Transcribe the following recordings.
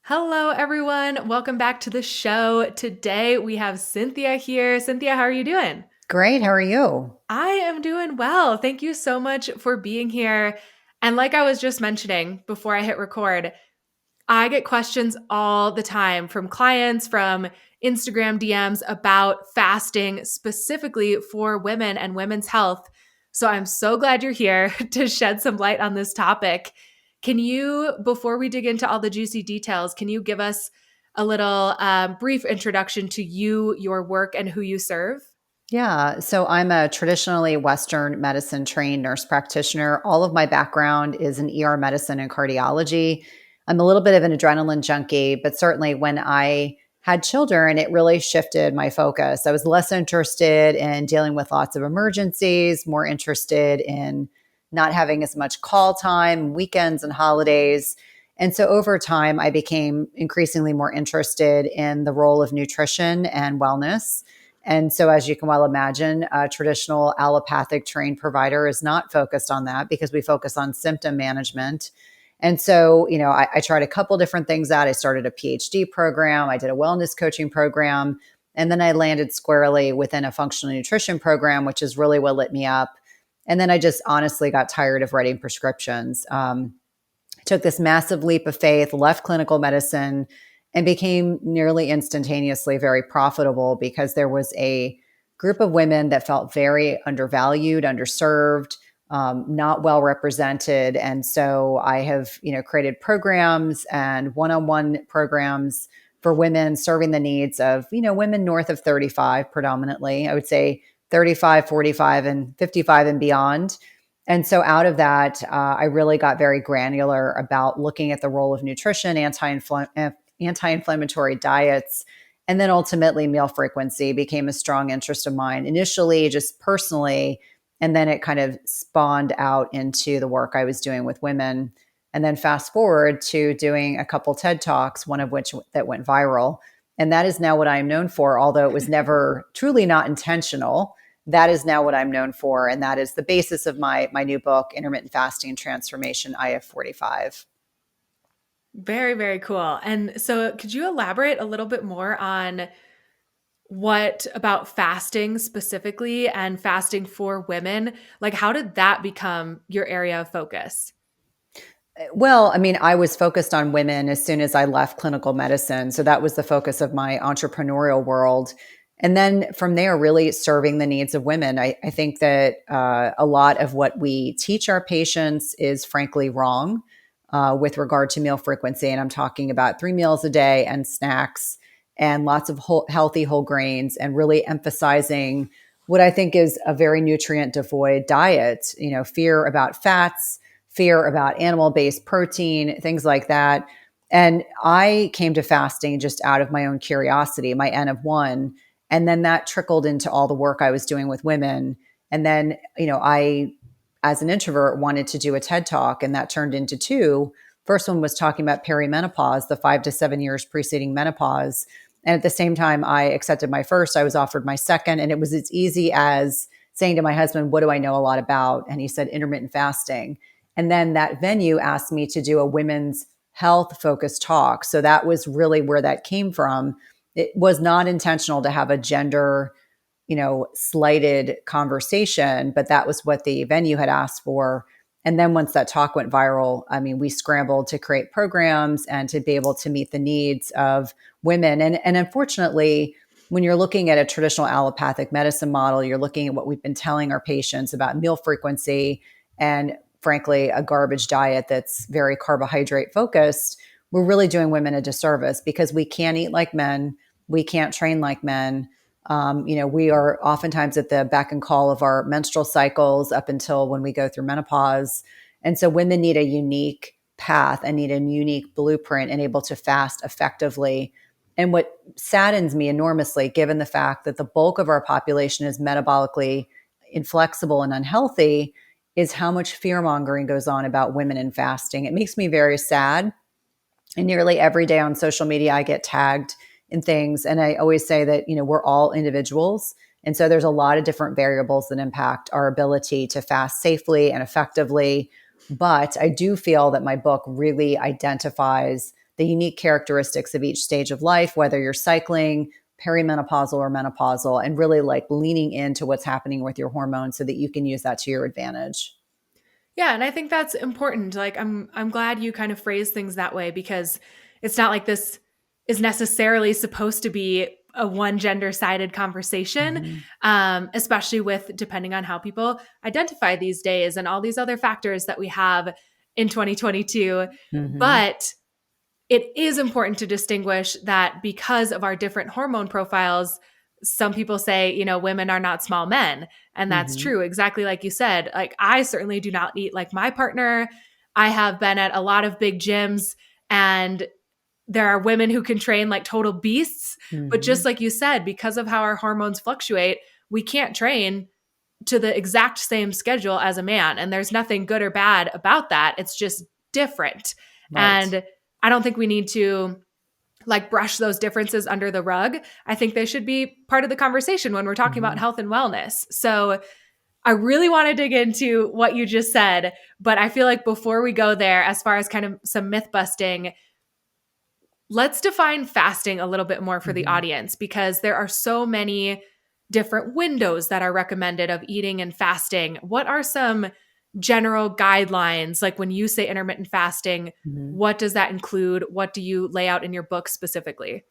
Hello, everyone. Welcome back to the show. Today we have Cynthia here. Cynthia, how are you doing? Great. How are you? I am doing well. Thank you so much for being here. And like I was just mentioning before I hit record, I get questions all the time from clients, from Instagram DMs about fasting specifically for women and women's health. So I'm so glad you're here to shed some light on this topic. Can you, before we dig into all the juicy details, can you give us a little brief introduction to you, your work, and who you serve? Yeah. So I'm a traditionally Western medicine trained nurse practitioner. All of my background is in ER medicine and cardiology. I'm a little bit of an adrenaline junkie, but certainly when I had children, it really shifted my focus. I was less interested in dealing with lots of emergencies, more interested in not having as much call time, weekends and holidays. And so over time, I became increasingly more interested in the role of nutrition and wellness. And so, as you can well imagine, a traditional allopathic trained provider is not focused on that because we focus on symptom management. And so, I tried a couple different things out. I started a PhD program, I did a wellness coaching program, and then I landed squarely within a functional nutrition program, which is really what lit me up. And then I just honestly got tired of writing prescriptions. Took this massive leap of faith, left clinical medicine, and became nearly instantaneously very profitable because there was a group of women that felt very undervalued, underserved, not well represented. And so I have, created programs and one-on-one programs for women serving the needs of, women north of 35 predominantly. I would say 35, 45, and 55 and beyond. And so out of that, I really got very granular about looking at the role of nutrition, anti-inflammatory diets, and then ultimately meal frequency became a strong interest of mine. Initially, just personally, and then it kind of spawned out into the work I was doing with women. And then fast forward to doing a couple TED Talks, one of which that went viral. And that is now what I'm known for, although it was never truly not intentional. That is now what I'm known for. And that is the basis of my new book, Intermittent Fasting and Transformation IF45. Very, very cool. And so, could you elaborate a little bit more on what about fasting specifically and fasting for women? Like, how did that become your area of focus? Well, I mean, I was focused on women as soon as I left clinical medicine. So that was the focus of my entrepreneurial world. And then from there, really serving the needs of women. I think that a lot of what we teach our patients is frankly wrong with regard to meal frequency. And I'm talking about 3 meals a day and snacks and lots of healthy whole grains and really emphasizing what I think is a very nutrient devoid diet, fear about fats, fear about animal based protein, things like that. And I came to fasting just out of my own curiosity, my N of one. And then that trickled into all the work I was doing with women. And then, I, as an introvert, wanted to do a TED talk, and that turned into two. First one was talking about perimenopause, the 5 to 7 years preceding menopause. And at the same time, I accepted my first, I was offered my second. And it was as easy as saying to my husband, what do I know a lot about? And he said, intermittent fasting. And then that venue asked me to do a women's health focused talk. So that was really where that came from. It was not intentional to have a gender, slighted conversation, but that was what the venue had asked for. And then once that talk went viral, I mean, we scrambled to create programs and to be able to meet the needs of women. And unfortunately, when you're looking at a traditional allopathic medicine model, you're looking at what we've been telling our patients about meal frequency and frankly, a garbage diet that's very carbohydrate focused. We're really doing women a disservice because we can't eat like men. We can't train like men. We are oftentimes at the beck and call of our menstrual cycles up until when we go through menopause. And so women need a unique path and need a unique blueprint and able to fast effectively. And what saddens me enormously, given the fact that the bulk of our population is metabolically inflexible and unhealthy, is how much fear mongering goes on about women and fasting. It makes me very sad. And nearly every day on social media, I get tagged in things. And I always say that, we're all individuals. And so there's a lot of different variables that impact our ability to fast safely and effectively. But I do feel that my book really identifies the unique characteristics of each stage of life, whether you're cycling, perimenopausal or menopausal, and really like leaning into what's happening with your hormones so that you can use that to your advantage. Yeah, and I think that's important. Like I'm glad you kind of phrase things that way because it's not like this is necessarily supposed to be a one gender sided conversation, Mm-hmm. especially with depending on how people identify these days and all these other factors that we have in 2022. Mm-hmm. But it is important to distinguish that because of our different hormone profiles, some people say, women are not small men. And that's Mm-hmm. true. Exactly like you said. Like, I certainly do not eat like my partner. I have been at a lot of big gyms, and there are women who can train like total beasts. But Mm-hmm. just like you said, because of how our hormones fluctuate, we can't train to the exact same schedule as a man. And there's nothing good or bad about that. It's just different. Right. And I don't think we need to like brush those differences under the rug. I think they should be part of the conversation when we're talking about Mm-hmm. health and wellness. So I really want to dig into what you just said, but I feel like before we go there, as far as kind of some myth busting, let's define fasting a little bit more for the Mm-hmm. audience because there are so many different windows that are recommended of eating and fasting. What are some general guidelines? Like when you say intermittent fasting, Mm-hmm. what does that include? What do you lay out in your book specifically?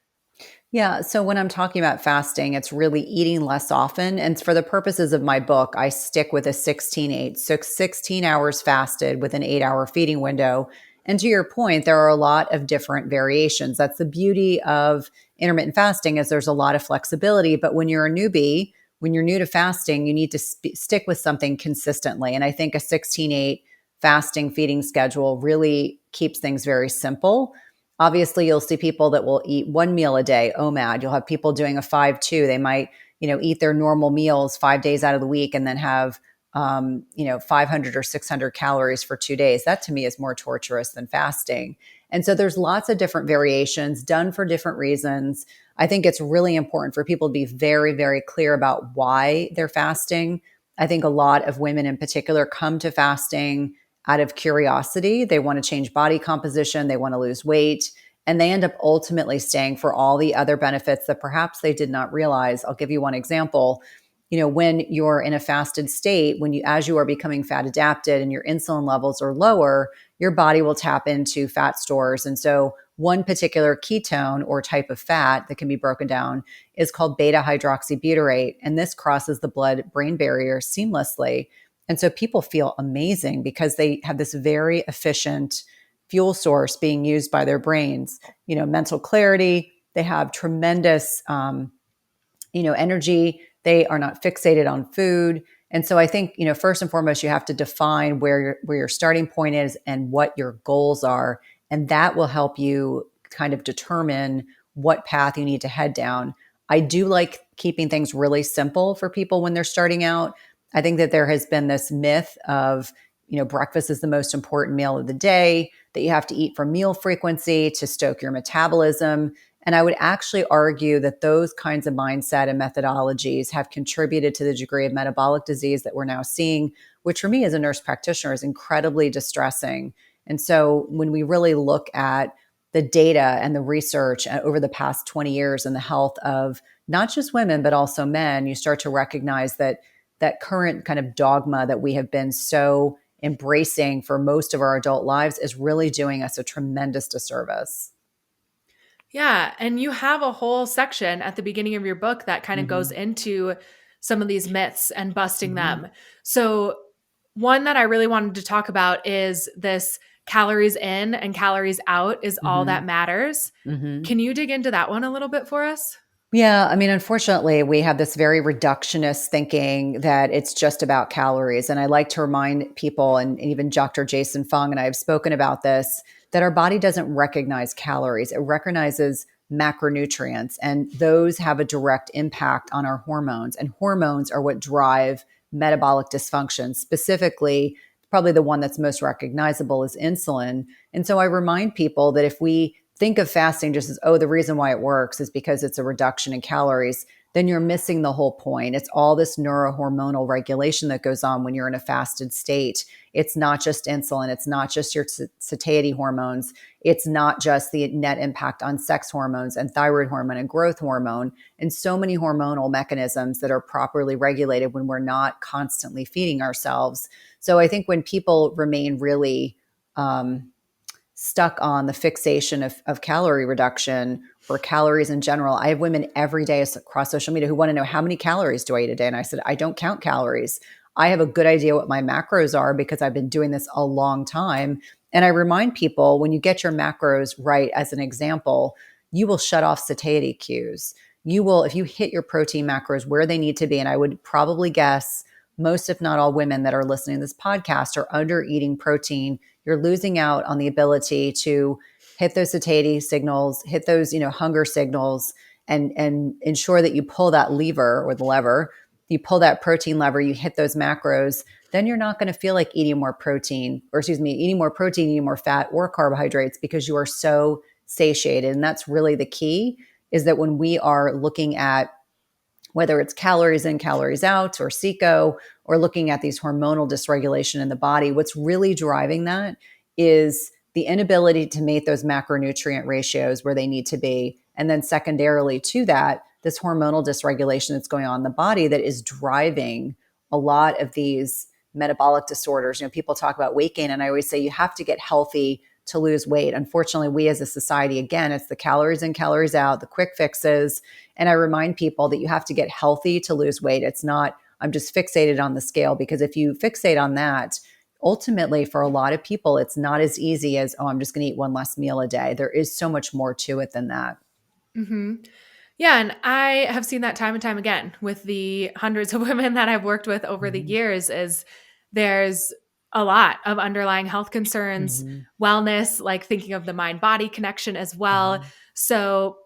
Yeah. So when I'm talking about fasting, it's really eating less often. And for the purposes of my book, I stick with a 16-8. So 16 hours fasted with an 8-hour feeding window. And to your point, there are a lot of different variations. That's the beauty of intermittent fasting is there's a lot of flexibility. But when you're a newbie, when you're new to fasting, you need to stick with something consistently. And I think a 16-8 fasting feeding schedule really keeps things very simple. Obviously, you'll see people that will eat one meal a day, OMAD. You'll have people doing a 5-2. They might, eat their normal meals 5 days out of the week and then have, 500 or 600 calories for 2 days. That to me is more torturous than fasting. And so there's lots of different variations done for different reasons. I think it's really important for people to be very, very clear about why they're fasting. I think a lot of women in particular come to fasting out of curiosity. They want to change body composition, they want to lose weight, and they end up ultimately staying for all the other benefits that perhaps they did not realize. I'll give you one example. When you're in a fasted state, as you are becoming fat adapted and your insulin levels are lower, your body will tap into fat stores. And so one particular ketone or type of fat that can be broken down is called beta hydroxybutyrate. And this crosses the blood brain barrier seamlessly. And so people feel amazing because they have this very efficient fuel source being used by their brains. Mental clarity. They have tremendous, energy. They are not fixated on food. And so I think, first and foremost, you have to define where your starting point is and what your goals are. And that will help you kind of determine what path you need to head down. I do like keeping things really simple for people when they're starting out. I think that there has been this myth of, breakfast is the most important meal of the day, that you have to eat for meal frequency to stoke your metabolism. And I would actually argue that those kinds of mindset and methodologies have contributed to the degree of metabolic disease that we're now seeing, which for me as a nurse practitioner is incredibly distressing. And so when we really look at the data and the research over the past 20 years and the health of not just women, but also men, you start to recognize that current kind of dogma that we have been so embracing for most of our adult lives is really doing us a tremendous disservice. Yeah. And you have a whole section at the beginning of your book that kind of goes Mm-hmm. into some of these myths and busting Mm-hmm. them. So, one that I really wanted to talk about is this calories in and calories out is all Mm-hmm. that matters. Mm-hmm. Can you dig into that one a little bit for us? Yeah, I mean, unfortunately, we have this very reductionist thinking that it's just about calories. And I like to remind people, and even Dr. Jason Fung and I have spoken about this, that our body doesn't recognize calories. It recognizes macronutrients, and those have a direct impact on our hormones. And hormones are what drive metabolic dysfunction. Specifically, probably the one that's most recognizable is insulin. And so I remind people that if we think of fasting just as, oh, the reason why it works is because it's a reduction in calories. then you're missing the whole point. It's all this neurohormonal regulation that goes on when you're in a fasted state. It's not just insulin. It's not just your satiety hormones. It's not just the net impact on sex hormones and thyroid hormone and growth hormone and so many hormonal mechanisms that are properly regulated when we're not constantly feeding ourselves. So I think when people remain really stuck on the fixation of calorie reduction or calories in general. I have women every day across social media who want to know, how many calories do I eat a day? And I said, I don't count calories. I have a good idea what my macros are because I've been doing this a long time. And I remind people, when you get your macros right, as an example, you will shut off satiety cues. You will, if you hit your protein macros where they need to be, and I would probably guess most, if not all, women that are listening to this podcast are under eating protein. You're losing out on the ability to hit those satiety signals, hit those, hunger signals, and ensure that you pull that lever or the lever, you pull that protein lever, you hit those macros, then you're not going to feel like eating more protein, eating more fat or carbohydrates, because you are so satiated. And that's really the key, is that when we are looking at whether it's calories in, calories out, or CECO, or looking at these hormonal dysregulation in the body, what's really driving that is the inability to meet those macronutrient ratios where they need to be. And then secondarily to that, this hormonal dysregulation that's going on in the body that is driving a lot of these metabolic disorders. People talk about weight gain, and I always say you have to get healthy to lose weight. Unfortunately, we as a society, again, it's the calories in, calories out, the quick fixes. And I remind people that you have to get healthy to lose weight. It's not, I'm just fixated on the scale, because if you fixate on that, ultimately for a lot of people, it's not as easy as, oh, I'm just going to eat one less meal a day. There is so much more to it than that. Mm-hmm. Yeah. And I have seen that time and time again with the hundreds of women that I've worked with over the years. Is there's a lot of underlying health concerns, Mm-hmm. wellness, like thinking of the mind body connection as well. Mm-hmm. So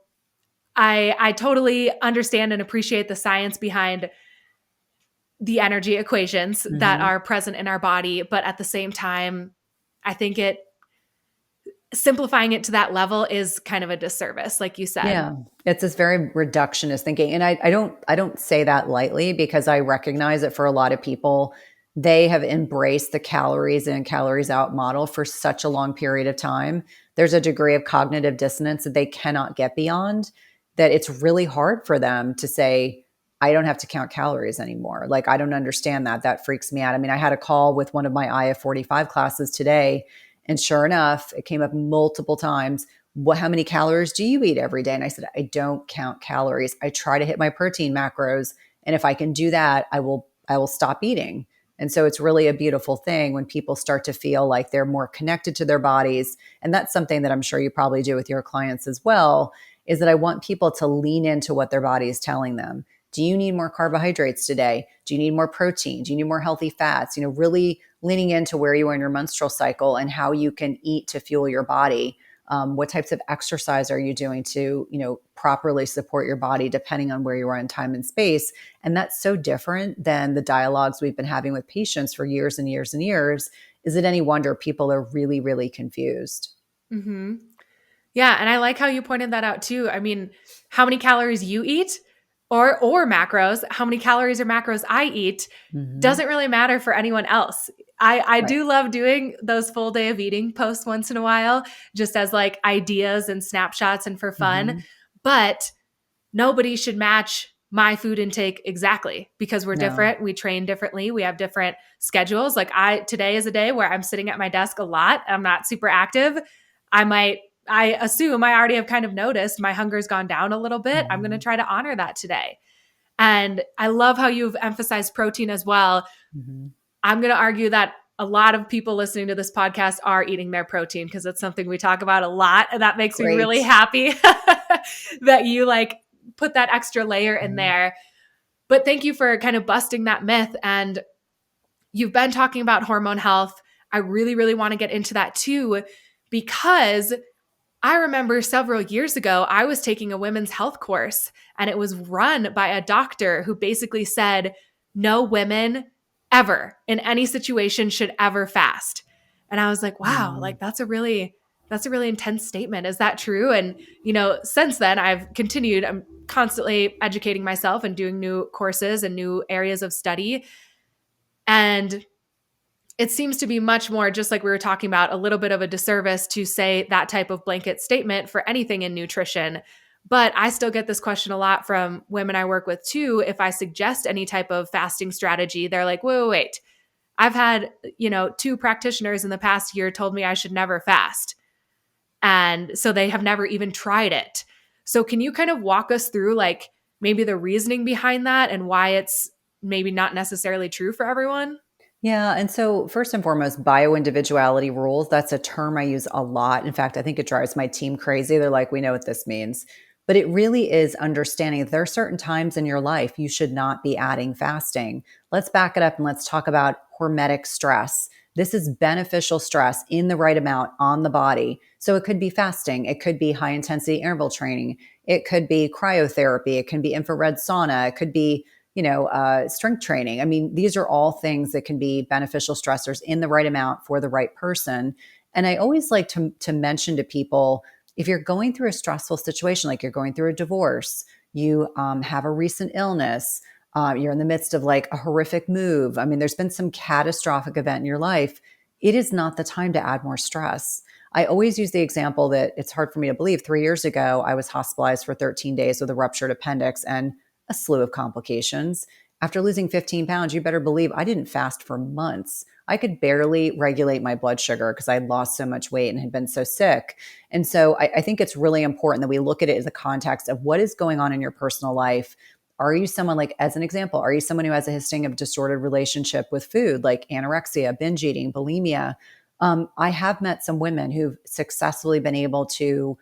I totally understand and appreciate the science behind the energy equations that Mm-hmm. are present in our body. But at the same time, I think simplifying it to that level is kind of a disservice, like you said. Yeah, it's this very reductionist thinking, and I don't say that lightly, because I recognize that for a lot of people, they have embraced the calories in, calories out model for such a long period of time. There's a degree of cognitive dissonance that they cannot get beyond, that it's really hard for them to say, I don't have to count calories anymore. Like, I don't understand that. That freaks me out. I mean, I had a call with one of my IF45 classes today, and sure enough, it came up multiple times. How many calories do you eat every day? And I said, I don't count calories. I try to hit my protein macros. And if I can do that, I will stop eating. And so it's really a beautiful thing when people start to feel like they're more connected to their bodies. And that's something that I'm sure you probably do with your clients as well, is that I want people to lean into what their body is telling them. Do you need more carbohydrates today? Do you need more protein? Do you need more healthy fats? Really leaning into where you are in your menstrual cycle and how you can eat to fuel your body. What types of exercise are you doing to, properly support your body, depending on where you are in time and space? And that's so different than the dialogues we've been having with patients for years and years and years. Is it any wonder people are really, really confused? Mm-hmm. Yeah, and I like how you pointed that out too. I mean, how many calories you eat or macros, how many calories or macros I eat Mm-hmm. doesn't really matter for anyone else. I Right. do love doing those full day of eating posts once in a while, just as like ideas and snapshots and for fun. Mm-hmm. But nobody should match my food intake exactly, because we're No. different. We train differently. We have different schedules. Like today is a day where I'm sitting at my desk a lot. I'm not super active. I assume I already have kind of noticed my hunger's gone down a little bit. I'm going to Mm-hmm. try to honor that today. And I love how you've emphasized protein as well. Mm-hmm. I'm going to argue that a lot of people listening to this podcast are eating their protein, because it's something we talk about a lot. And that makes me really Great. happy that you like put that extra layer in Mm-hmm. there. But thank you for kind of busting that myth. And you've been talking about hormone health. I really, really want to get into that too, because I remember several years ago, I was taking a women's health course, and it was run by a doctor who basically said, no women ever in any situation should ever fast. And I was like, wow, Mm-hmm. like that's a really That's a really intense statement. Is that true? And, since then I've continued, I'm constantly educating myself and doing new courses and new areas of study. And it seems to be much more, just like we were talking about, a little bit of a disservice to say that type of blanket statement for anything in nutrition. But I still get this question a lot from women I work with too. If I suggest any type of fasting strategy, they're like, wait, wait, wait. I've had, two practitioners in the past year told me I should never fast. And so they have never even tried it. So can you kind of walk us through like maybe the reasoning behind that and why it's maybe not necessarily true for everyone? Yeah. And so, first and foremost, bioindividuality rules. That's a term I use a lot. In fact, I think it drives my team crazy. They're like, we know what this means. But it really is understanding that there are certain times in your life you should not be adding fasting. Let's back it up and let's talk about hormetic stress. This is beneficial stress in the right amount on the body. So it could be fasting, it could be high intensity interval training, it could be cryotherapy, it can be infrared sauna, it could be strength training. I mean, these are all things that can be beneficial stressors in the right amount for the right person. And I always like to mention to people, if you're going through a stressful situation, like you're going through a divorce, you have a recent illness, you're in the midst of like a horrific move. I mean, there's been some catastrophic event in your life. It is not the time to add more stress. I always use the example that it's hard for me to believe. 3 years ago, I was hospitalized for 13 days with a ruptured appendix and a slew of complications. After losing 15 pounds, you better believe I didn't fast for months. I could barely regulate my blood sugar because I had lost so much weight and had been so sick. And so I think it's really important that we look at it as a context of what is going on in your personal life. Are you someone, like, as an example, are you someone who has a history of disordered relationship with food, like anorexia, binge eating, bulimia? I have met some women who've successfully been able to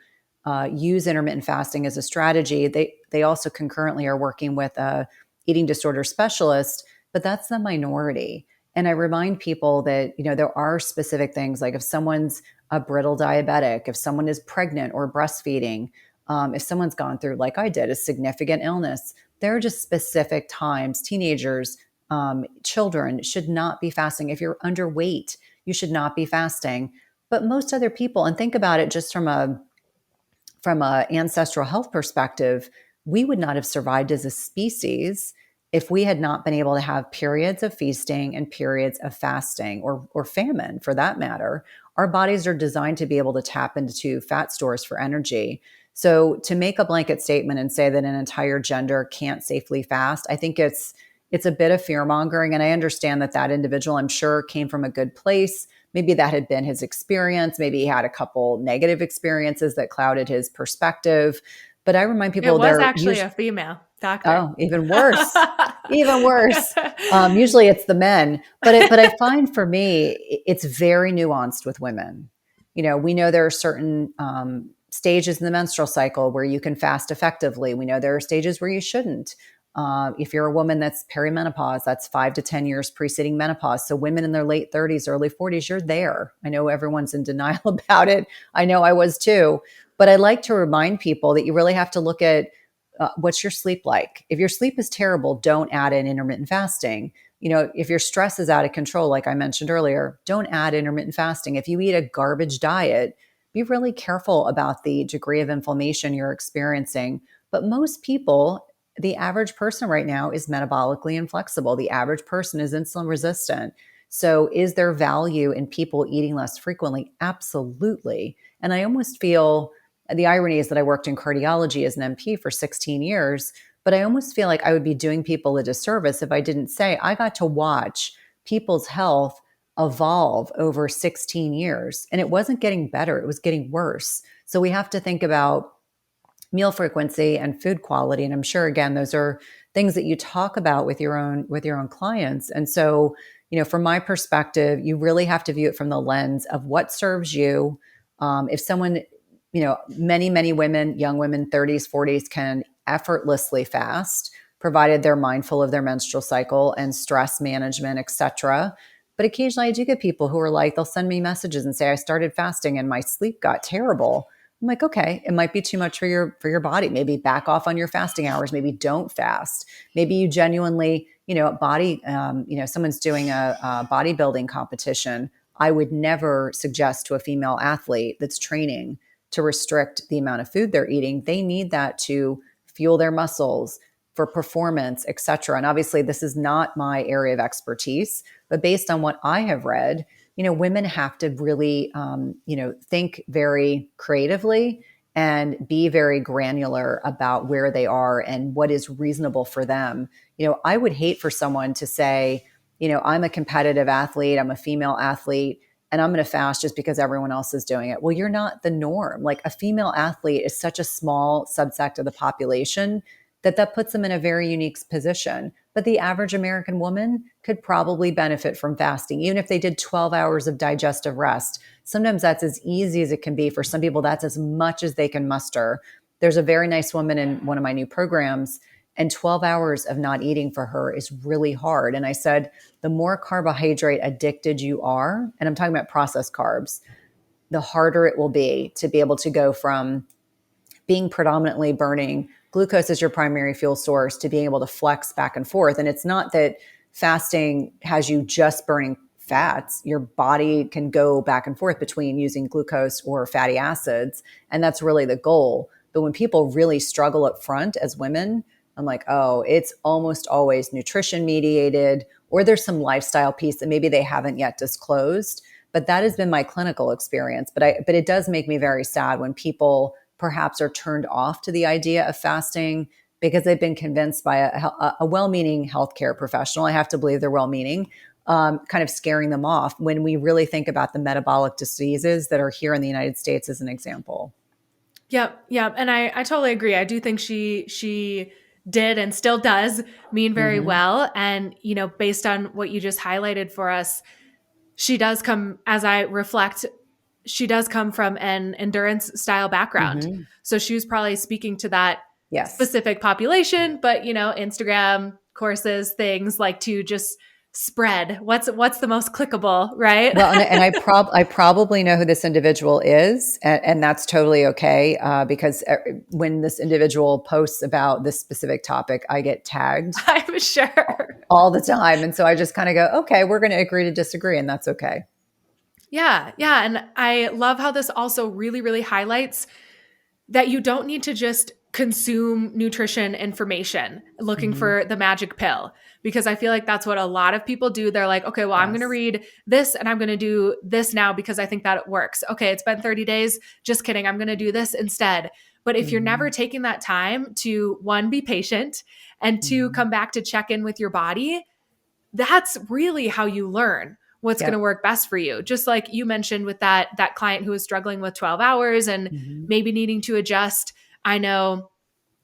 use intermittent fasting as a strategy. They also concurrently are working with a eating disorder specialist, but that's the minority. And I remind people that there are specific things, like if someone's a brittle diabetic, if someone is pregnant or breastfeeding, if someone's gone through, like I did, a significant illness, there are just specific times. Teenagers, children should not be fasting. If you're underweight, you should not be fasting. But most other people, and think about it just from a ancestral health perspective, we would not have survived as a species if we had not been able to have periods of feasting and periods of fasting, or famine for that matter. Our bodies are designed to be able to tap into fat stores for energy. So to make a blanket statement and say that an entire gender can't safely fast, I think it's a bit of fear mongering. And I understand that individual, I'm sure, came from a good place. Maybe that had been his experience. Maybe he had a couple negative experiences that clouded his perspective. But I remind It people was they're actually usually, a female doctor. oh, even worse, even worse. Usually it's the men, but I find for me, it's very nuanced with women. We know there are certain stages in the menstrual cycle where you can fast effectively. We know there are stages where you shouldn't. If you're a woman that's perimenopause, that's 5 to 10 years preceding menopause. So women in their late 30s, early 40s, you're there. I know everyone's in denial about it. I know I was too. But I like to remind people that you really have to look at what's your sleep like. If your sleep is terrible, don't add in intermittent fasting. If your stress is out of control, like I mentioned earlier, don't add intermittent fasting. If you eat a garbage diet, be really careful about the degree of inflammation you're experiencing. But most people, the average person right now, is metabolically inflexible. The average person is insulin resistant. So is there value in people eating less frequently? Absolutely. And I almost feel, the irony is that I worked in cardiology as an MP for 16 years, but I almost feel like I would be doing people a disservice if I didn't say I got to watch people's health evolve over 16 years. And it wasn't getting better, it was getting worse. So we have to think about meal frequency and food quality. And I'm sure, again, those are things that you talk about with your own clients. And so, from my perspective, you really have to view it from the lens of what serves you. If someone, many women, young women, 30s, 40s, can effortlessly fast, provided they're mindful of their menstrual cycle and stress management, etc. But occasionally I do get people who are like, they'll send me messages and say, I started fasting and my sleep got terrible. I'm like, okay, it might be too much for your body. Maybe back off on your fasting hours. Maybe don't fast. Maybe you genuinely, someone's doing a bodybuilding competition. I would never suggest to a female athlete that's training to restrict the amount of food they're eating. They need that to fuel their muscles for performance, et cetera. And obviously, this is not my area of expertise, but based on what I have read, women have to really, think very creatively and be very granular about where they are and what is reasonable for them. I would hate for someone to say, I'm a competitive athlete, I'm a female athlete, and I'm going to fast just because everyone else is doing it. Well, you're not the norm. Like, a female athlete is such a small subsect of the population that puts them in a very unique position. But the average American woman could probably benefit from fasting, even if they did 12 hours of digestive rest. Sometimes that's as easy as it can be. For some people, that's as much as they can muster. There's a very nice woman in one of my new programs, and 12 hours of not eating for her is really hard. And I said, the more carbohydrate addicted you are, and I'm talking about processed carbs, the harder it will be to be able to go from being predominantly burning glucose as your primary fuel source to being able to flex back and forth. And it's not that fasting has you just burning fats. Your body can go back and forth between using glucose or fatty acids. And that's really the goal. But when people really struggle up front as women, I'm like, oh, it's almost always nutrition mediated, or there's some lifestyle piece that maybe they haven't yet disclosed. But that has been my clinical experience. But it does make me very sad when people perhaps are turned off to the idea of fasting because they've been convinced by a well-meaning healthcare professional. I have to believe they're well-meaning, kind of scaring them off when we really think about the metabolic diseases that are here in the United States as an example. Yep. Yep. And I totally agree. I do think she did and still does mean very well. And, based on what you just highlighted for us, she does come, as I reflect, she does come from an endurance style background. So she was probably speaking to that Yes. specific population, but Instagram courses, things like to just spread what's the most clickable, right? Well, and I probably know who this individual is, and that's totally okay, because when this individual posts about this specific topic, I get tagged I'm sure. all the time, and so I just kind of go, okay, we're going to agree to disagree, and that's okay. Yeah, yeah, and I love how this also really, really highlights that you don't need to just consume nutrition information looking for the magic pill, because I feel like that's what a lot of people do. They're like, okay, well, I'm going to Yes. read this and I'm going to do this now because I think that it works. Okay, it's been 30 days. Just kidding. I'm going to do this instead. But if you're never taking that time to, one, be patient, and two, come back to check in with your body, that's really how you learn what's going to Yep. work best for you. Just like you mentioned with that client who was struggling with 12 hours and maybe needing to adjust. I know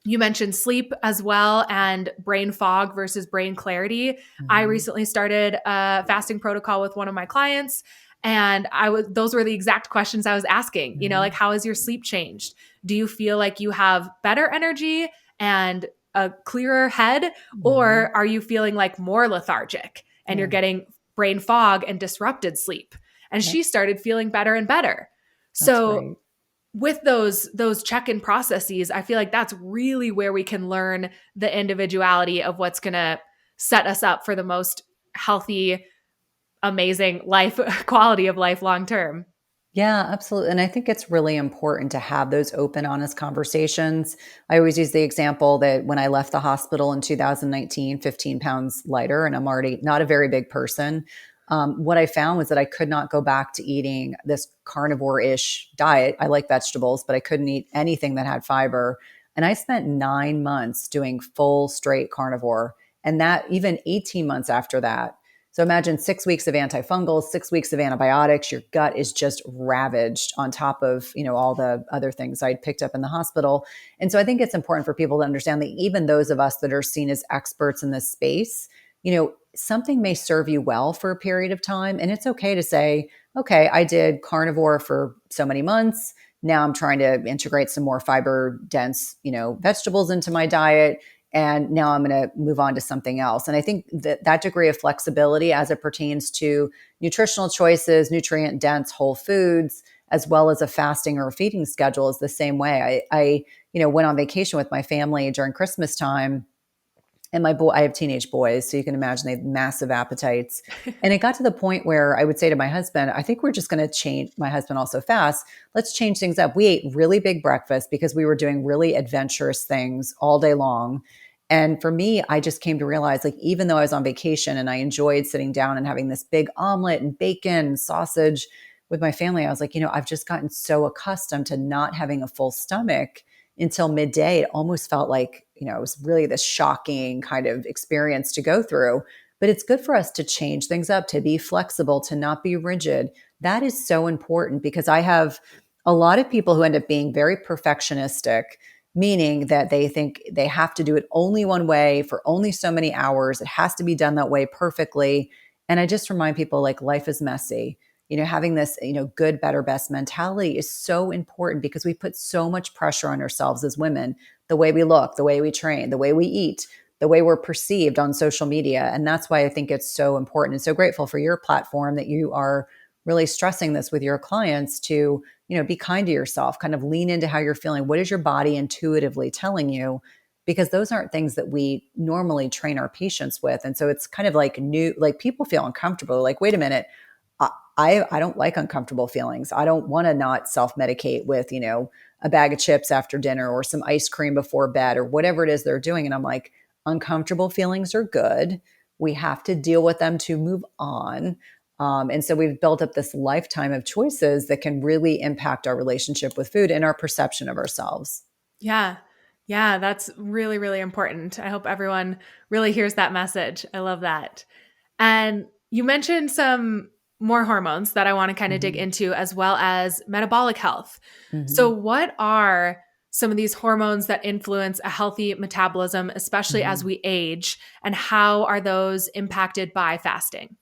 you mentioned sleep as well, and brain fog versus brain clarity. I recently started a fasting protocol with one of my clients, and those were the exact questions I was asking, like, how has your sleep changed? Do you feel like you have better energy and a clearer head, or are you feeling like more lethargic and you're Yeah. getting brain fog and disrupted sleep? And Yep. she started feeling better and better. That's So great. with those check-in processes, I feel like that's really where we can learn the individuality of what's going to set us up for the most healthy, amazing life, quality of life long term. Yeah, absolutely. And I think it's really important to have those open, honest conversations. I always use the example that when I left the hospital in 2019, 15 pounds lighter, and I'm already not a very big person. What I found was that I could not go back to eating this carnivore-ish diet. I like vegetables, but I couldn't eat anything that had fiber. And I spent 9 months doing full straight carnivore. And that even 18 months after that. So imagine 6 weeks of antifungals, 6 weeks of antibiotics. Your gut is just ravaged on top of, all the other things I'd picked up in the hospital. And so I think it's important for people to understand that even those of us that are seen as experts in this space, something may serve you well for a period of time. And it's okay to say, okay, I did carnivore for so many months. Now I'm trying to integrate some more fiber dense, vegetables into my diet. And now I'm going to move on to something else. And I think that degree of flexibility as it pertains to nutritional choices, nutrient dense whole foods, as well as a fasting or a feeding schedule is the same way. I went on vacation with my family during Christmas time, And I have teenage boys, so you can imagine they have massive appetites. And it got to the point where I would say to my husband, I think we're just going to change. My husband also fasts. Let's change things up. We ate really big breakfast because we were doing really adventurous things all day long. And for me, I just came to realize, like, even though I was on vacation and I enjoyed sitting down and having this big omelet and bacon and sausage with my family, I was like, I've just gotten so accustomed to not having a full stomach until midday. It almost felt like, it was really this shocking kind of experience to go through. But it's good for us to change things up, to be flexible, to not be rigid. That is so important because I have a lot of people who end up being very perfectionistic, meaning that they think they have to do it only one way for only so many hours. It has to be done that way perfectly. And I just remind people, like, life is messy. Having this, good, better, best mentality is so important because we put so much pressure on ourselves as women, the way we look, the way we train, the way we eat, the way we're perceived on social media. And that's why I think it's so important and so grateful for your platform that you are really stressing this with your clients to, be kind to yourself, kind of lean into how you're feeling. What is your body intuitively telling you? Because those aren't things that we normally train our patients with. And so it's kind of like new, like people feel uncomfortable. Like, wait a minute, I don't like uncomfortable feelings. I don't want to not self-medicate with, a bag of chips after dinner or some ice cream before bed or whatever it is they're doing. And I'm like, uncomfortable feelings are good. We have to deal with them to move on. And so we've built up this lifetime of choices that can really impact our relationship with food and our perception of ourselves. Yeah. Yeah, that's really, really important. I hope everyone really hears that message. I love that. And you mentioned some more hormones that I want to kind of dig Mhm. into, as well as metabolic health. So, Mhm. what are some of these hormones that influence a healthy metabolism, especially as Mhm. we age, and how are those impacted by fasting?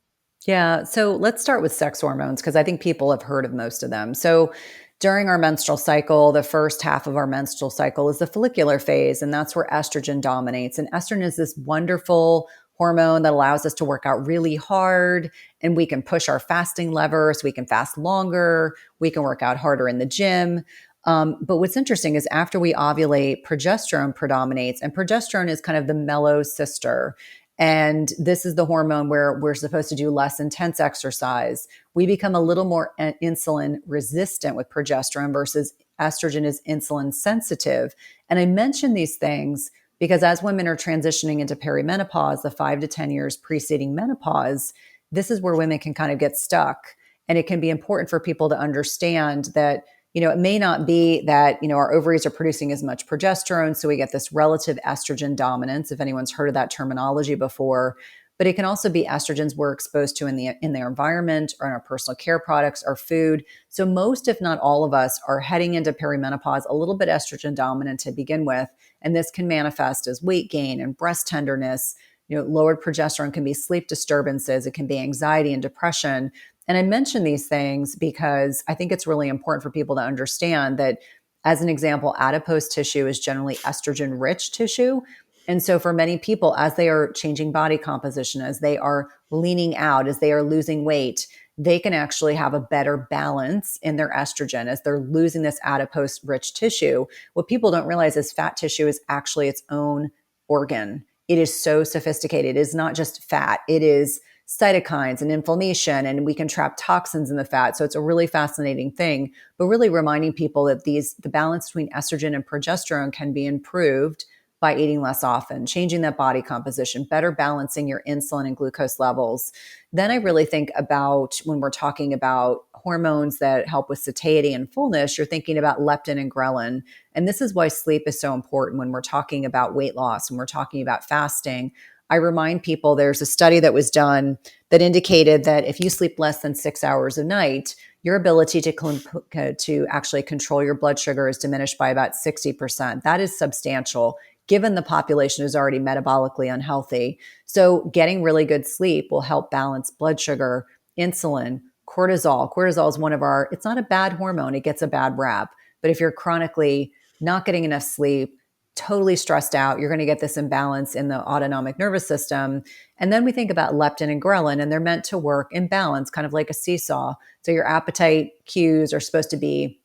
Yeah. So let's start with sex hormones because I think people have heard of most of them. So during our menstrual cycle, the first half of our menstrual cycle is the follicular phase, and that's where estrogen dominates. And estrogen is this wonderful hormone that allows us to work out really hard and we can push our fasting levers. We can fast longer. We can work out harder in the gym. But what's interesting is after we ovulate, progesterone predominates, and progesterone is kind of the mellow sister. And this is the hormone where we're supposed to do less intense exercise. We become a little more insulin resistant with progesterone versus estrogen is insulin sensitive. And I mention these things because as women are transitioning into perimenopause, the 5 to 10 years preceding menopause, this is where women can kind of get stuck. And it can be important for people to understand that it may not be that, our ovaries are producing as much progesterone. So we get this relative estrogen dominance, if anyone's heard of that terminology before. But it can also be estrogens we're exposed to in their environment or in our personal care products or food. So most, if not all of us, are heading into perimenopause a little bit estrogen dominant to begin with. And this can manifest as weight gain and breast tenderness. Lowered progesterone can be sleep disturbances. It can be anxiety and depression. And I mention these things because I think it's really important for people to understand that, as an example, adipose tissue is generally estrogen rich tissue. And so, for many people, as they are changing body composition, as they are leaning out, as they are losing weight, they can actually have a better balance in their estrogen as they're losing this adipose rich tissue. What people don't realize is fat tissue is actually its own organ. It is so sophisticated. It is not just fat, it is cytokines and inflammation, and we can trap toxins in the fat. So it's a really fascinating thing, but really reminding people that the balance between estrogen and progesterone can be improved by eating less often, changing that body composition, better balancing your insulin and glucose levels. Then I really think about when we're talking about hormones that help with satiety and fullness, you're thinking about leptin and ghrelin. And this is why sleep is so important when we're talking about weight loss, when we're talking about fasting. I remind people there's a study that was done that indicated that if you sleep less than 6 hours a night, your ability to actually control your blood sugar is diminished by about 60%. That is substantial given the population is already metabolically unhealthy. So getting really good sleep will help balance blood sugar, insulin, cortisol. Cortisol is it's not a bad hormone. It gets a bad rap. But if you're chronically not getting enough sleep, totally stressed out, you're going to get this imbalance in the autonomic nervous system. And then we think about leptin and ghrelin, and they're meant to work in balance, kind of like a seesaw. So your appetite cues are supposed to be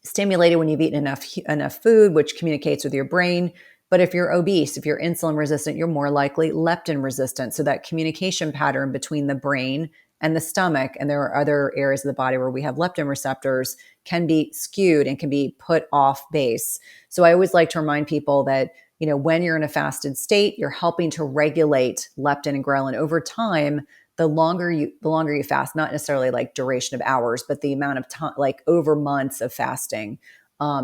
stimulated when you've eaten enough food, which communicates with your brain. But if you're obese, if you're insulin resistant, you're more likely leptin resistant. So that communication pattern between the brain and the stomach, and there are other areas of the body where we have leptin receptors, can be skewed and can be put off base. So I always like to remind people that, when you're in a fasted state, you're helping to regulate leptin and ghrelin over time. The longer you fast, not necessarily like duration of hours, but the amount of time, like over months of fasting,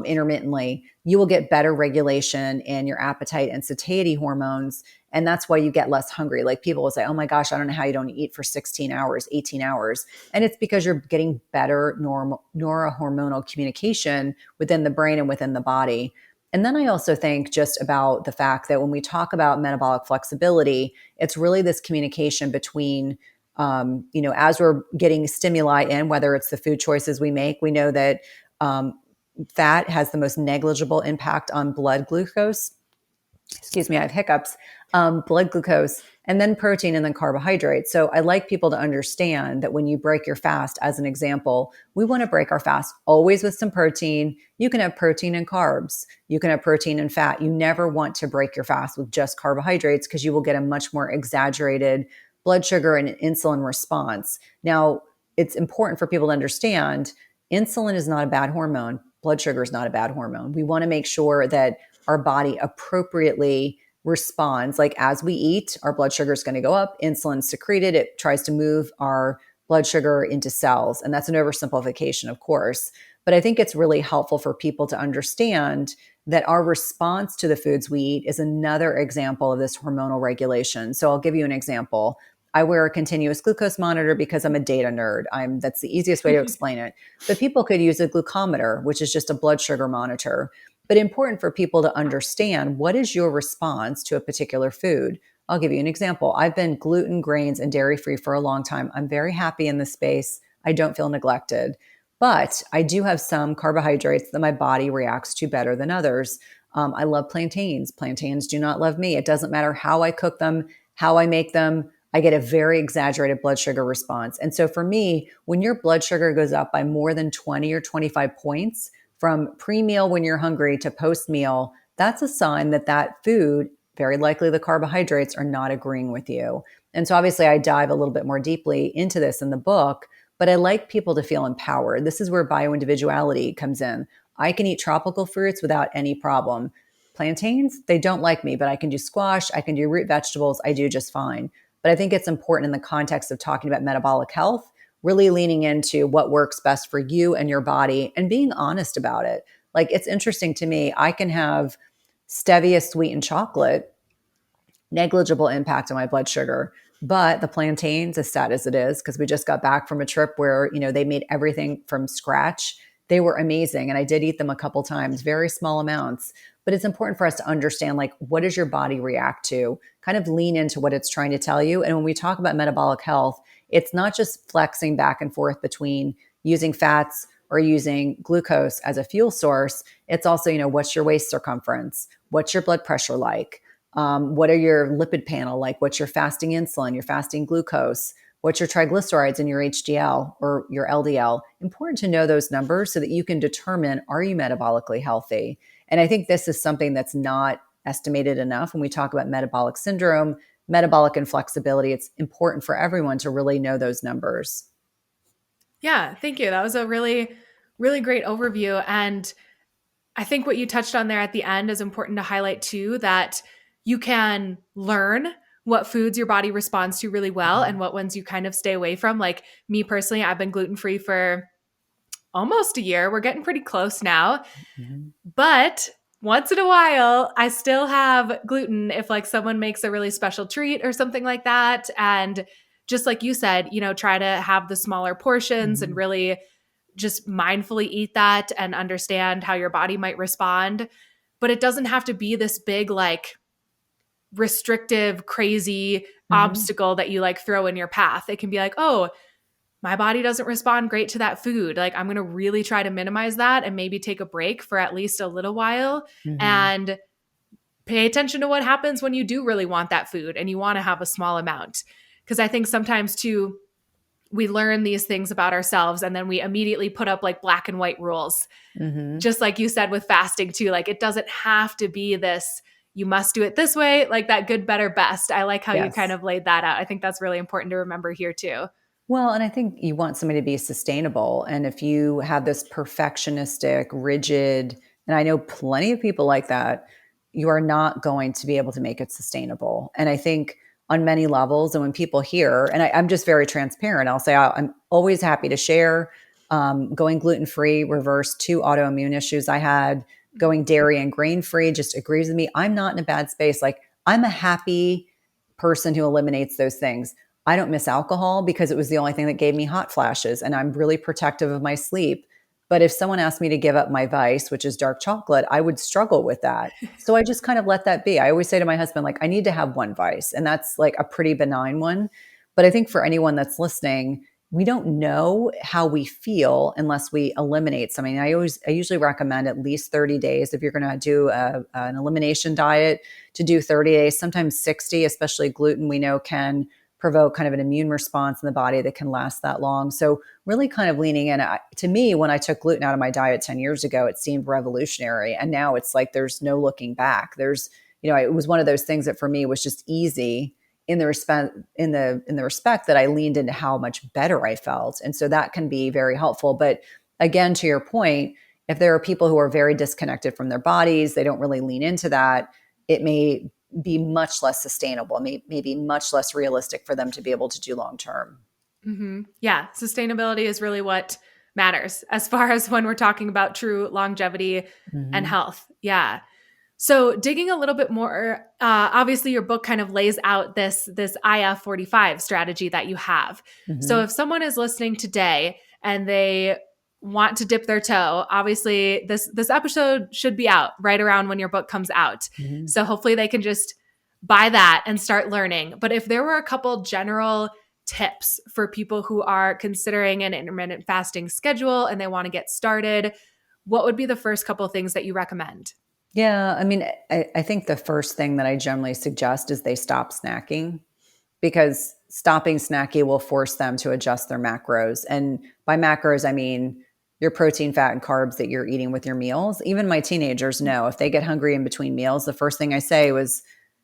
intermittently, you will get better regulation in your appetite and satiety hormones. And that's why you get less hungry. Like people will say, oh my gosh, I don't know how you don't eat for 16 hours, 18 hours. And it's because you're getting better neurohormonal communication within the brain and within the body. And then I also think just about the fact that when we talk about metabolic flexibility, it's really this communication between, as we're getting stimuli in, whether it's the food choices we make, we know that fat has the most negligible impact on blood glucose. Excuse me, I have hiccups. Blood glucose, and then protein, and then carbohydrates. So I like people to understand that when you break your fast, as an example, we want to break our fast always with some protein. You can have protein and carbs. You can have protein and fat. You never want to break your fast with just carbohydrates because you will get a much more exaggerated blood sugar and insulin response. Now, it's important for people to understand insulin is not a bad hormone. Blood sugar is not a bad hormone. We want to make sure that our body appropriately responds. Like as we eat, our blood sugar is going to go up, insulin secreted, it tries to move our blood sugar into cells. And that's an oversimplification, of course. But I think it's really helpful for people to understand that our response to the foods we eat is another example of this hormonal regulation. So I'll give you an example. I wear a continuous glucose monitor because I'm a data nerd. That's the easiest way to explain it. But people could use a glucometer, which is just a blood sugar monitor. But important for people to understand, what is your response to a particular food? I'll give you an example. I've been gluten, grains, and dairy free for a long time. I'm very happy in this space. I don't feel neglected. But I do have some carbohydrates that my body reacts to better than others. I love plantains. Plantains do not love me. It doesn't matter how I cook them, how I make them. I get a very exaggerated blood sugar response. And so for me, when your blood sugar goes up by more than 20 or 25 points, from pre-meal when you're hungry to post-meal, that's a sign that that food, very likely the carbohydrates, are not agreeing with you. And so obviously I dive a little bit more deeply into this in the book, but I like people to feel empowered. This is where bioindividuality comes in. I can eat tropical fruits without any problem. Plantains, they don't like me, but I can do squash, I can do root vegetables, I do just fine. But I think it's important in the context of talking about metabolic health, really leaning into what works best for you and your body and being honest about it. Like, it's interesting to me, I can have stevia sweetened chocolate, negligible impact on my blood sugar. But the plantains, as sad as it is, because we just got back from a trip where, they made everything from scratch. They were amazing. And I did eat them a couple times, very small amounts. But it's important for us to understand, like, what does your body react to? Kind of lean into what it's trying to tell you. And when we talk about metabolic health, it's not just flexing back and forth between using fats or using glucose as a fuel source. It's also, what's your waist circumference? What's your blood pressure like? What are your lipid panel like? What's your fasting insulin, your fasting glucose? What's your triglycerides and your HDL or your LDL? Important to know those numbers so that you can determine, are you metabolically healthy? And I think this is something that's not estimated enough when we talk about metabolic syndrome, metabolic inflexibility. It's important for everyone to really know those numbers. Yeah, thank you. That was a really, really great overview. And I think what you touched on there at the end is important to highlight too, that you can learn what foods your body responds to really well and what ones you kind of stay away from. Like me personally, I've been gluten-free for almost a year. We're getting pretty close now. Mhm. But once in a while, I still have gluten if like someone makes a really special treat or something like that. And just like you said, try to have the smaller portions and Mhm. really just mindfully eat that and understand how your body might respond. But it doesn't have to be this big, like restrictive, crazy Mhm. obstacle that you like throw in your path. It can be like, oh, my body doesn't respond great to that food. Like, I'm going to really try to minimize that and maybe take a break for at least a little while Mhm. and pay attention to what happens when you do really want that food and you want to have a small amount. Because I think sometimes too, we learn these things about ourselves and then we immediately put up like black and white rules. Mhm. Just like you said with fasting too, like it doesn't have to be this, you must do it this way, like that good, better, best. I like how you kind Yes. of laid that out. I think that's really important to remember here too. Well, and I think you want somebody to be sustainable. And if you have this perfectionistic, rigid, and I know plenty of people like that, you are not going to be able to make it sustainable. And I think on many levels, and when people hear, and I'm just very transparent, I'll say I'm always happy to share going gluten free, reversed 2 autoimmune issues I had, going dairy and grain free, just agrees with me. I'm not in a bad space. Like, I'm a happy person who eliminates those things. I don't miss alcohol because it was the only thing that gave me hot flashes, and I'm really protective of my sleep. But if someone asked me to give up my vice, which is dark chocolate, I would struggle with that. So I just kind of let that be. I always say to my husband, like, I need to have one vice, and that's like a pretty benign one. But I think for anyone that's listening, we don't know how we feel unless we eliminate something. I usually recommend at least 30 days if you're going to do an elimination diet, to do 30 days, sometimes 60, especially gluten we know can provoke kind of an immune response in the body that can last that long. So really kind of leaning in. To me, when I took gluten out of my diet 10 years ago, it seemed revolutionary. And now it's like there's no looking back. It was one of those things that for me was just easy in the respect that I leaned into how much better I felt. And so that can be very helpful. But again, to your point, if there are people who are very disconnected from their bodies, they don't really lean into that, it may be much less sustainable, maybe much less realistic for them to be able to do long term. Yeah, sustainability is really what matters as far as when we're talking about true longevity and Mm-hmm. health. Yeah. So digging a little bit more, obviously your book kind of lays out this IF-45 strategy that you have. So Mm-hmm. if someone is listening today and they want to dip their toe, obviously this episode should be out right around when your book comes out. Mm-hmm. So hopefully they can just buy that and start learning. But if there were a couple general tips for people who are considering an intermittent fasting schedule and they want to get started, what would be the first couple things that you recommend? Yeah, I mean, I think the first thing that I generally suggest is they stop snacking, because stopping snacking will force them to adjust their macros. And by macros, I mean your protein, fat, and carbs that you're eating with your meals. Even my teenagers know if they get hungry in between meals, the first thing I say was,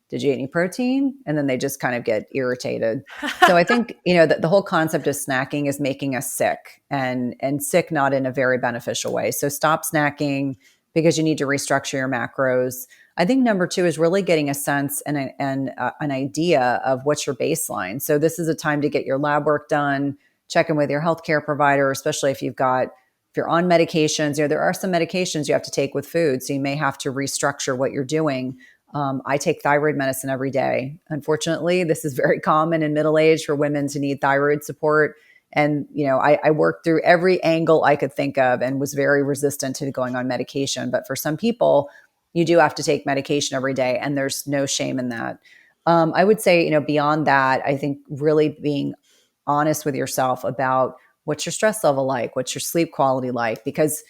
did you eat any protein? And then they just kind of get irritated. So I think, the whole concept of snacking is making us sick, and sick not in a very beneficial way. So stop snacking because you need to restructure your macros. I think number two is really getting a sense and an idea of what's your baseline. So this is a time to get your lab work done, check in with your healthcare provider, especially if you're on medications. There are some medications you have to take with food, so you may have to restructure what you're doing. I take thyroid medicine every day. Unfortunately, this is very common in middle age for women to need thyroid support. And, I worked through every angle I could think of and was very resistant to going on medication. But for some people, you do have to take medication every day, and there's no shame in that. I would say, beyond that, I think really being honest with yourself about what's your stress level like, what's your sleep quality like, because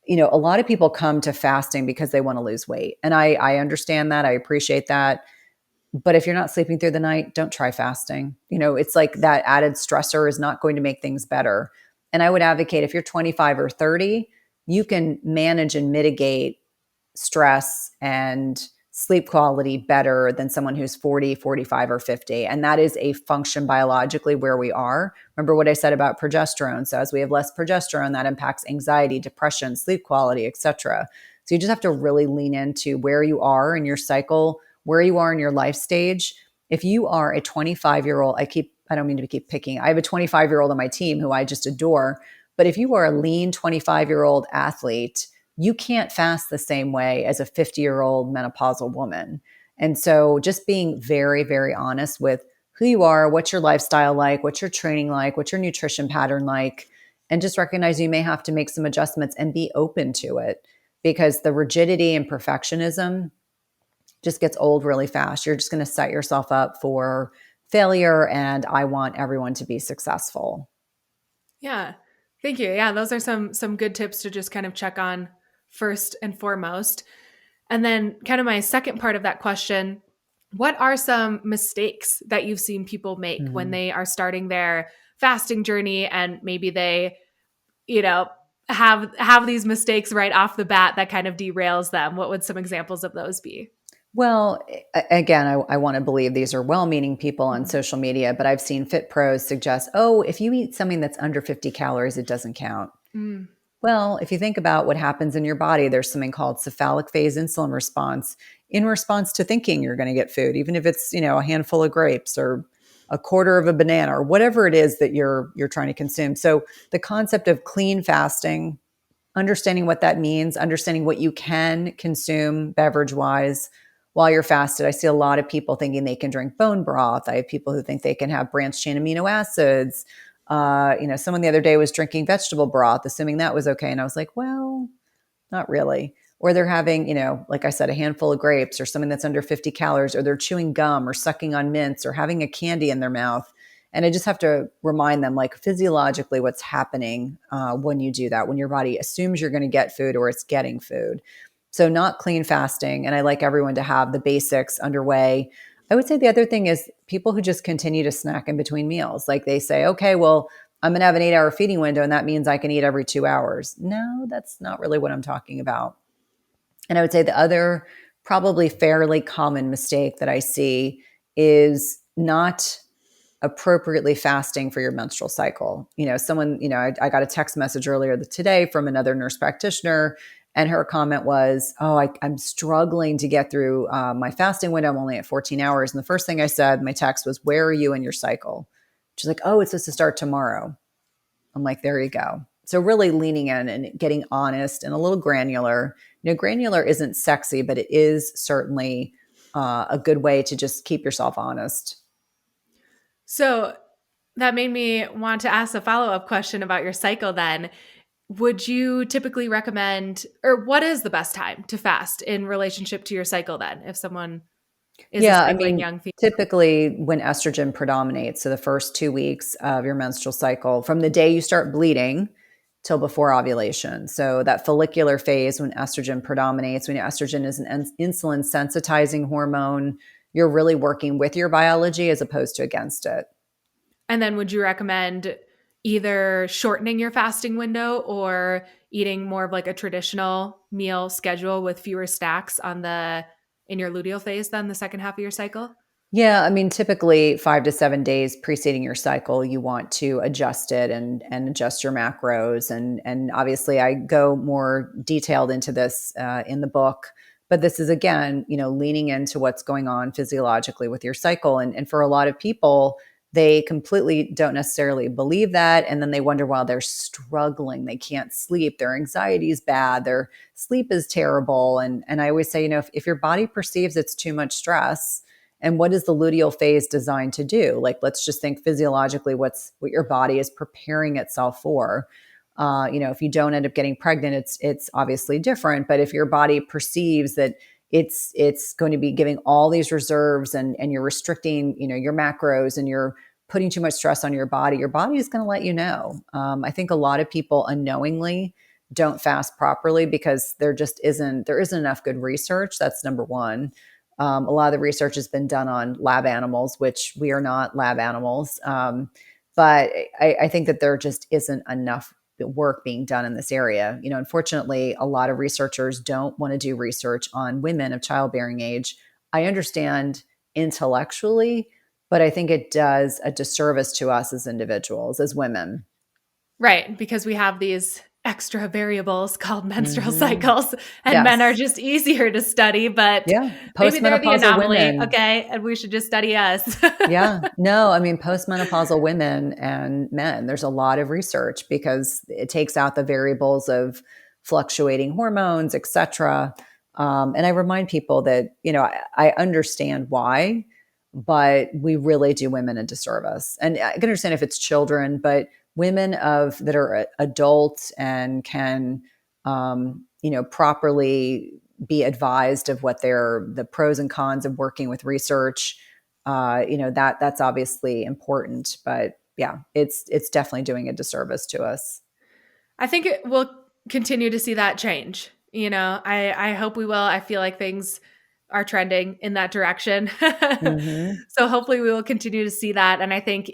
a lot of people come to fasting because they want to lose weight. And I understand that. I appreciate that. But if you're not sleeping through the night, don't try fasting. It's like that added stressor is not going to make things better. And I would advocate, if you're 25 or 30, you can manage and mitigate stress and sleep quality better than someone who's 40, 45, or 50. And that is a function biologically where we are. Remember what I said about progesterone. So as we have less progesterone, that impacts anxiety, depression, sleep quality, etc. So you just have to really lean into where you are in your cycle, where you are in your life stage. If you are a 25-year-old, I don't mean to keep picking. I have a 25-year-old on my team who I just adore. But if you are a lean 25-year-old athlete, you can't fast the same way as a 50-year-old menopausal woman. And so just being very, very honest with who you are, what's your lifestyle like, what's your training like, what's your nutrition pattern like, and just recognize you may have to make some adjustments and be open to it, because the rigidity and perfectionism just gets old really fast. You're just going to set yourself up for failure. And I want everyone to be successful. Yeah. Thank you. Yeah, those are some good tips to just kind of check on first and foremost. And then kind of my second part of that question, what are some mistakes that you've seen people make when Mhm. they are starting their fasting journey and maybe they, you know, have these mistakes right off the bat that kind of derails them? What would some examples of those be? Well, again, I want to believe these are well-meaning people on Mhm. social media, but I've seen fit pros suggest, oh, if you eat something that's under 50 calories, it doesn't count. Mm. Well, if you think about what happens in your body, there's something called cephalic phase insulin response in response to thinking you're going to get food, even if it's, a handful of grapes or a quarter of a banana or whatever it is that you're trying to consume. So the concept of clean fasting, understanding what that means, understanding what you can consume beverage wise while you're fasted. I see a lot of people thinking they can drink bone broth. I have people who think they can have branched chain amino acids. Someone the other day was drinking vegetable broth, assuming that was okay. And I was like, well, not really. Or they're having, like I said, a handful of grapes or something that's under 50 calories, or they're chewing gum or sucking on mints or having a candy in their mouth. And I just have to remind them, like, physiologically, what's happening when you do that, when your body assumes you're going to get food or it's getting food. So, not clean fasting. And I like everyone to have the basics underway. I would say the other thing is people who just continue to snack in between meals. Like they say, okay, well, I'm going to have an 8-hour feeding window, and that means I can eat every 2 hours. No, that's not really what I'm talking about. And I would say the other probably fairly common mistake that I see is not appropriately fasting for your menstrual cycle. Someone, I got a text message earlier today from another nurse practitioner, and her comment was, oh, I'm struggling to get through my fasting window. I'm only at 14 hours. And the first thing I said, my text was, where are you in your cycle? She's like, oh, it's supposed to start tomorrow. I'm like, there you go. So really leaning in and getting honest and a little granular. Granular isn't sexy, but it is certainly a good way to just keep yourself honest. So that made me want to ask a follow-up question about your cycle then. Would you typically recommend, or what is the best time to fast in relationship to your cycle then, if someone is a Yeah, I cycling mean, young female? typically when estrogen predominates, so the first 2 weeks of your menstrual cycle, from the day you start bleeding till before ovulation. So that follicular phase when estrogen predominates, when estrogen is an insulin sensitizing hormone, you're really working with your biology as opposed to against it. And then would you recommend either shortening your fasting window or eating more of like a traditional meal schedule with fewer snacks in your luteal phase then the second half of your cycle? Yeah, I mean, typically 5 to 7 days preceding your cycle, you want to adjust it and adjust your macros, and obviously, I go more detailed into this in the book. But this is again, leaning into what's going on physiologically with your cycle, and for a lot of people, they completely don't necessarily believe that, and then they wonder why they're struggling. They can't sleep. Their anxiety is bad. Their sleep is terrible, and I always say, if your body perceives it's too much stress, and what is the luteal phase designed to do? Like, let's just think physiologically, what your body is preparing itself for. If you don't end up getting pregnant, it's obviously different. But if your body perceives that it's going to be giving all these reserves, and you're restricting, your macros, and you're putting too much stress on your body is going to let you know. I think a lot of people unknowingly don't fast properly because there isn't enough good research. That's number one. A lot of the research has been done on lab animals, which we are not lab animals. But I think that there just isn't enough work being done in this area. Unfortunately, a lot of researchers don't want to do research on women of childbearing age. I understand intellectually, but I think it does a disservice to us as individuals, as women. Right, because we have these extra variables called menstrual Hmm. cycles, and men are Yes. just easier to study, but Yeah. maybe they're the Postmenopausal anomaly, women. okay? And we should just study us. Yeah. No, I mean, postmenopausal women and men, there's a lot of research because it takes out the variables of fluctuating hormones, et cetera. And I remind people that, I understand why, but we really do women a disservice. And I can understand if it's children, but women that are adults and can, properly be advised of what the pros and cons of working with research, that's obviously important, but yeah, it's definitely doing a disservice to us. I think we'll continue to see that change. I hope we will. I feel like things are trending in that direction. Hmm. So hopefully we will continue to see that. And I think,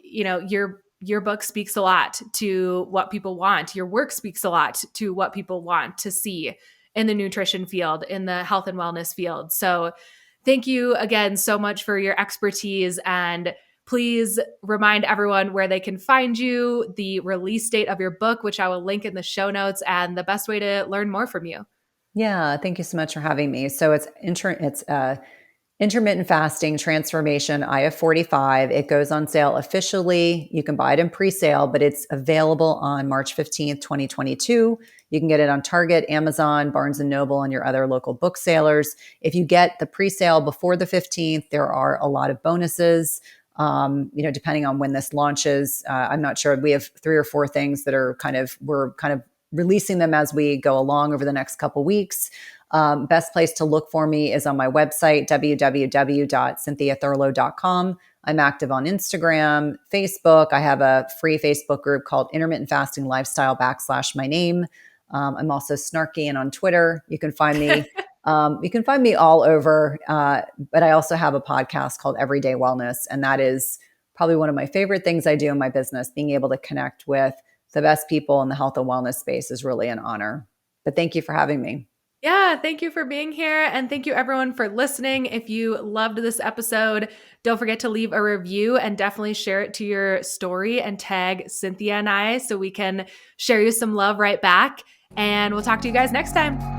your book speaks a lot to what people want. Your work speaks a lot to what people want to see in the nutrition field, in the health and wellness field. So thank you again so much for your expertise, and please remind everyone where they can find you, the release date of your book, which I will link in the show notes, and the best way to learn more from you. Yeah, thank you so much for having me. So it's Intermittent Fasting Transformation IF45. It goes on sale officially. You can buy it in pre-sale, but it's available on March 15th, 2022. You can get it on Target, Amazon, Barnes and Noble, and your other local booksellers. If you get the pre-sale before the 15th, there are a lot of bonuses. Depending on when this launches, I'm not sure. We have 3 or 4 things that we're kind of releasing them as we go along over the next couple weeks. Best place to look for me is on my website, www.cynthiathurlow.com. I'm active on Instagram, Facebook. I have a free Facebook group called Intermittent Fasting Lifestyle / my name. I'm also snarky and on Twitter. You can find me. You can find me all over. But I also have a podcast called Everyday Wellness, and that is probably one of my favorite things I do in my business. Being able to connect with the best people in the health and wellness space is really an honor. But thank you for having me. Yeah, thank you for being here. And thank you everyone for listening. If you loved this episode, don't forget to leave a review and definitely share it to your story and tag Cynthia and I so we can share you some love right back. And we'll talk to you guys next time.